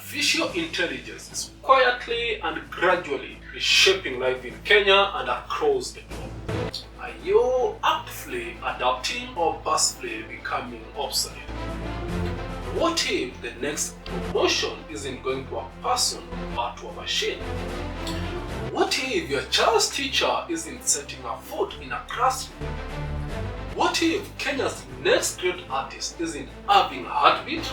artificial intelligence is quietly and gradually reshaping life in Kenya and across the globe. Are you actively adapting or passively becoming obsolete? What if the next promotion isn't going to a person but to a machine? What if your child's teacher isn't setting a foot in a classroom? What if Kenya's next great artist isn't having a heartbeat?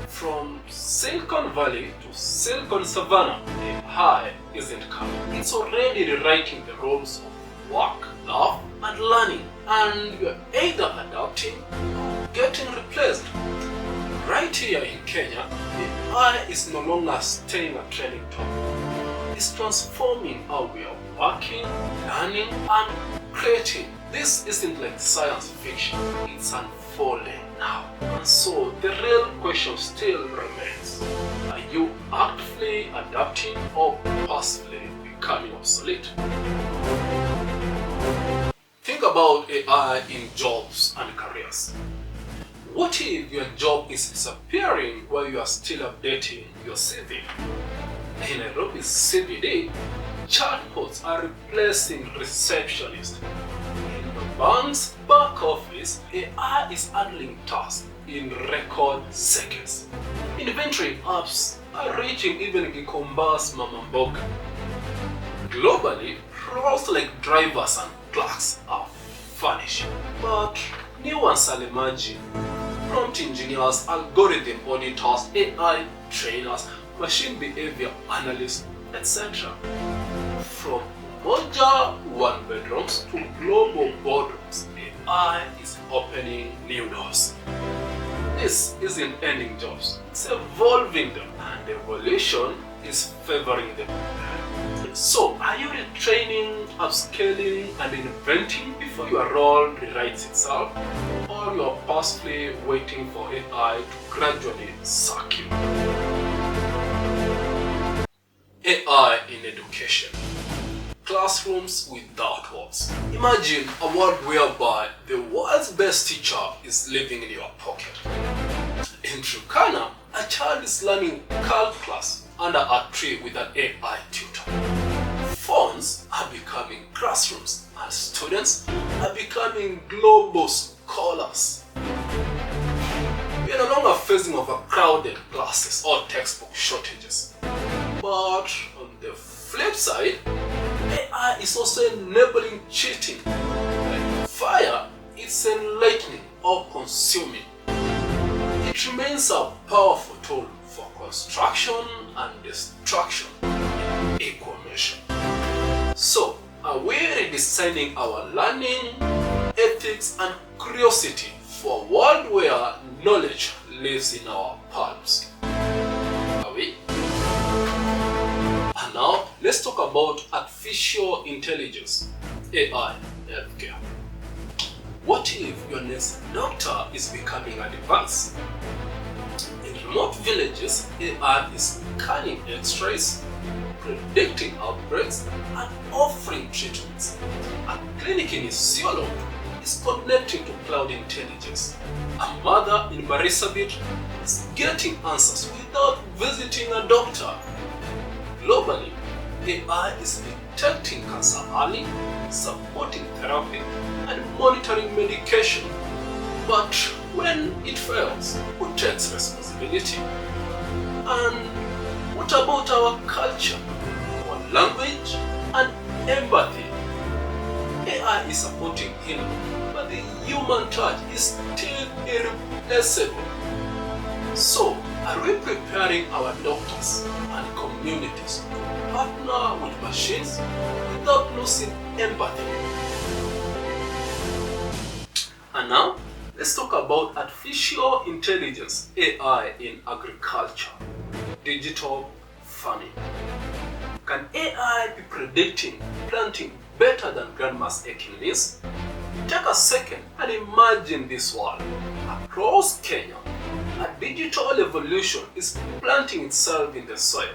From Silicon Valley to Silicon Savannah, AI isn't coming. It's already rewriting the roles of work, love, and learning, and you're either adapting or getting replaced. Right here in Kenya, AI is no longer staying a trending topic. It's transforming how we are working, learning, and creating. This isn't like science fiction, it's unfolding now. And so the real question still remains. Are you actively adapting or passively becoming obsolete? Think about AI in jobs and careers. What if your job is disappearing while you are still updating your CV? In Nairobi's CBD, chatbots are replacing receptionists. In the bank's back office, AI is handling tasks in record seconds. Inventory apps are reaching even Gikomba's mboga. Globally, roles like drivers and clerks are vanishing, but new ones are emerging. Prompt engineers, algorithm auditors, AI trainers, machine behavior analysts, etc. From modular one-bedrooms to global boardrooms, AI is opening new doors. This isn't ending jobs, it's evolving them, and evolution is favoring them. So, are you retraining, upscaling, and inventing before your role rewrites itself? Or you are passively waiting for AI to gradually suck you? AI in education. Classrooms without walls. Imagine a world whereby the world's best teacher is living in your pocket. In Turkana, a child is learning calculus under a tree with an AI tutor. Phones are becoming classrooms, and students are becoming global scholars. We are no longer facing overcrowded classes or textbook shortages. But on the flip side, AI is also enabling cheating. Like fire, it's enlightening or consuming. It remains a powerful tool for construction and destruction in equal measure. So, are we redesigning our learning, ethics, and curiosity for a world where knowledge lives in our palms? Are we? And now, let's talk about artificial intelligence, AI in healthcare. What if your next doctor is becoming a device? In remote villages, AI is scanning X-rays, predicting outbreaks, and offering treatments. A clinic in Isiolo is connecting to cloud intelligence. A mother in Reshaping is getting answers without visiting a doctor. Globally, AI is detecting cancer early, supporting therapy, and monitoring medication. But when it fails, who takes responsibility? And what about our culture, our language, and empathy? AI is supporting healing, but the human touch is still irreplaceable. So, are we preparing our doctors and communities to partner with machines without losing empathy? And now, let's talk about artificial intelligence, AI in agriculture, digital farming. Can AI be predicting planting better than grandma's aching knees? Take a second and imagine this world. Across Kenya, a digital evolution is planting itself in the soil.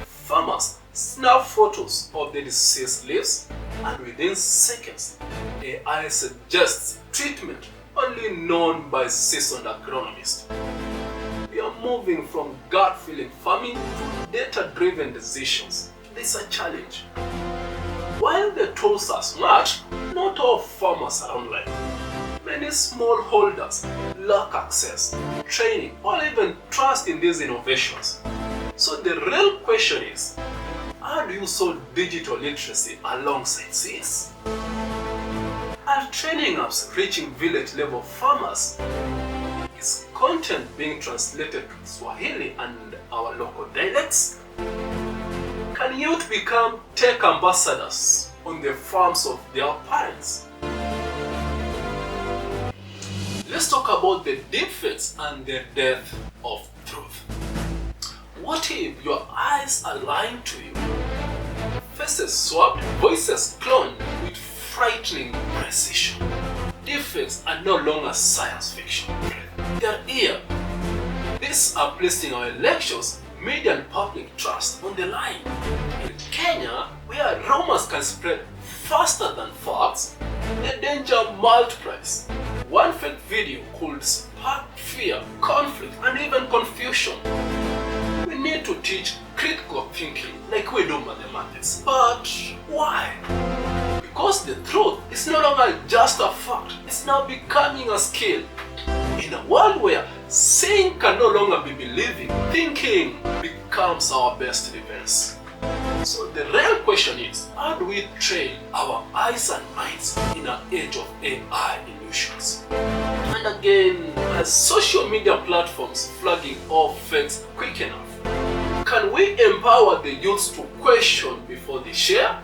Farmers snap photos of the diseased leaves, and within seconds, AI suggests treatment only known by seasoned agronomists. We are moving from gut-feeling farming to data-driven decisions. This is a challenge. While the tools are smart, not all farmers are online. Many smallholders lack access, training, or even trust in these innovations. So the real question is, how do you solve digital literacy alongside this? Are training apps reaching village-level farmers? Is content being translated to Swahili and our local dialects? Can youth become tech ambassadors on the farms of their parents? Let's talk about the deepfakes and the death of truth. What if your eyes are lying to you? Faces swapped, voices cloned with frightening precision. Deepfakes are no longer science fiction. They're here. These are placing our elections, media and public trust on the line. In Kenya, where rumors can spread faster than facts, the danger multiplies. One fake video could spark fear, conflict, and even confusion. We need to teach critical thinking like we do mathematics. But why? Because the truth is no longer just a fact, it's now becoming a skill. In a world where seeing can no longer be believing, thinking becomes our best defense. So the real question is, how do we train our eyes and minds in an age of AI illusions? And again, are social media platforms flagging all fakes quick enough? Can we empower the youths to question before they share?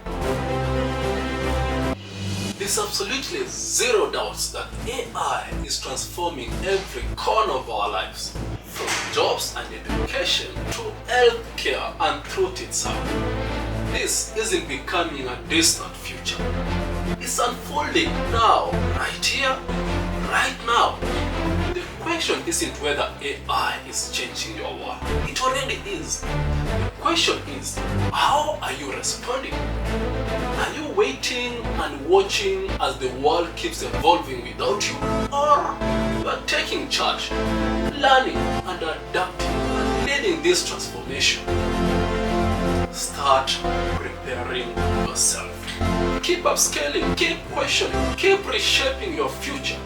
There's absolutely zero doubts that AI is transforming every corner of our lives, from jobs and education to healthcare and truth itself. This isn't becoming a distant future. It's unfolding now, right here, right now. The question isn't whether AI is changing your world. It already is. The question is, how are you responding? Are you waiting and watching as the world keeps evolving without you? Or you are taking charge, learning and adapting and leading this transformation? Start preparing yourself. Keep upscaling, keep questioning, keep reshaping your future.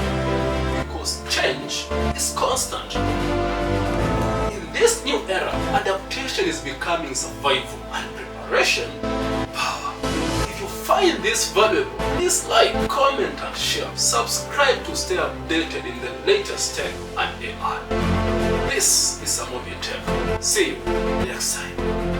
Because change is constant. In this new era, adaptation is becoming survival and preparation power. If you find this valuable, please like, comment and share. Subscribe to stay updated in the latest tech and AI. This is a movie tech. See you next time.